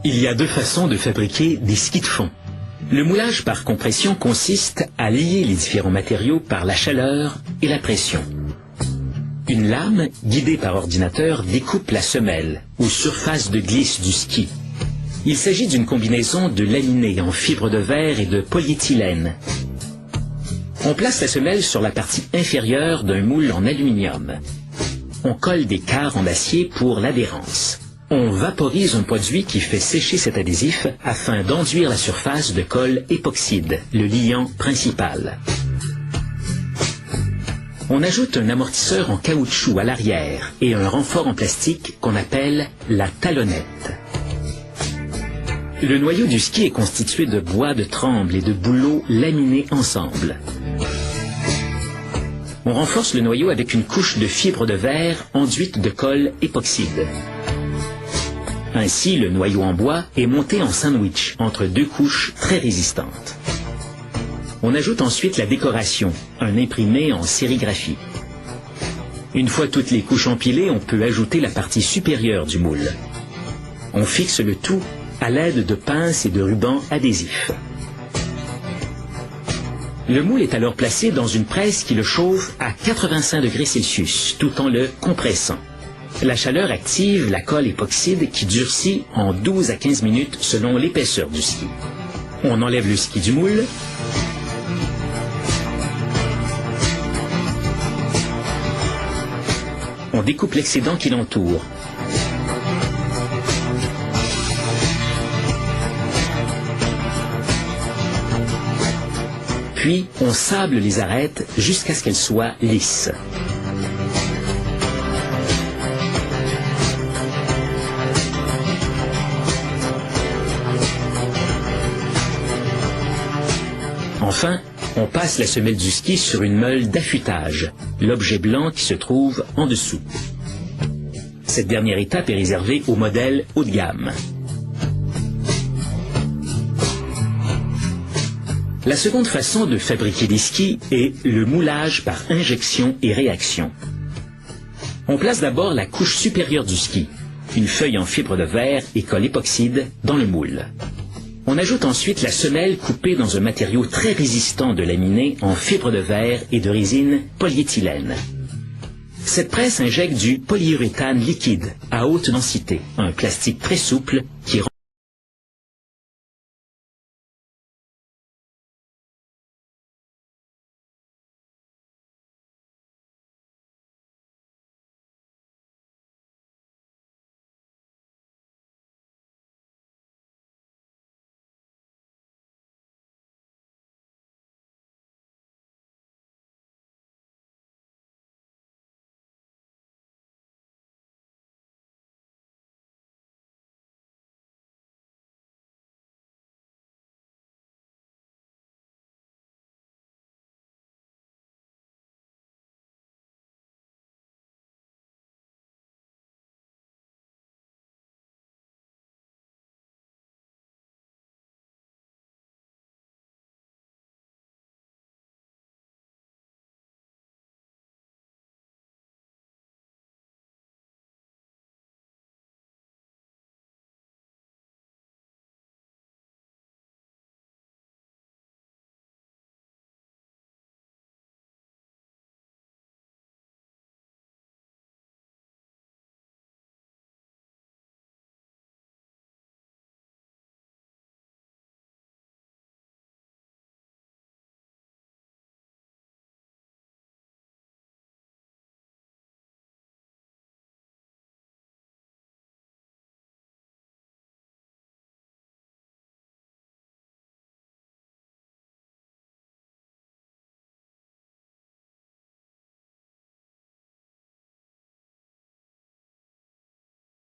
Il y a deux façons de fabriquer des skis de fond. Le moulage par compression consiste à lier les différents matériaux par la chaleur et la pression. Une lame, guidée par ordinateur, découpe la semelle ou surface de glisse du ski. Il s'agit d'une combinaison de laminé en fibre de verre et de polyéthylène. On place la semelle sur la partie inférieure d'un moule en aluminium. On colle des quarts en acier pour l'adhérence. On vaporise un produit qui fait sécher cet adhésif afin d'enduire la surface de colle époxyde, le liant principal. On ajoute un amortisseur en caoutchouc à l'arrière et un renfort en plastique qu'on appelle la talonnette. Le noyau du ski est constitué de bois de tremble et de bouleaux laminés ensemble. On renforce le noyau avec une couche de fibre de verre enduite de colle époxyde. Ainsi, le noyau en bois est monté en sandwich entre deux couches très résistantes. On ajoute ensuite la décoration, un imprimé en sérigraphie. Une fois toutes les couches empilées, on peut ajouter la partie supérieure du moule. On fixe le tout à l'aide de pinces et de rubans adhésifs. Le moule est alors placé dans une presse qui le chauffe à 85 degrés Celsius, tout en le compressant. La chaleur active la colle époxyde qui durcit en 12 à 15 minutes selon l'épaisseur du ski. On enlève le ski du moule. On découpe l'excédent qui l'entoure. Puis, on sable les arêtes jusqu'à ce qu'elles soient lisses. Enfin, on passe la semelle du ski sur une meule d'affûtage, l'objet blanc qui se trouve en dessous. Cette dernière étape est réservée aux modèles haut de gamme. La seconde façon de fabriquer des skis est le moulage par injection et réaction. On place d'abord la couche supérieure du ski, une feuille en fibre de verre et colle époxyde, dans le moule. On ajoute ensuite la semelle coupée dans un matériau très résistant de laminé en fibre de verre et de résine polyéthylène. Cette presse injecte du polyuréthane liquide à haute densité, un plastique très souple qui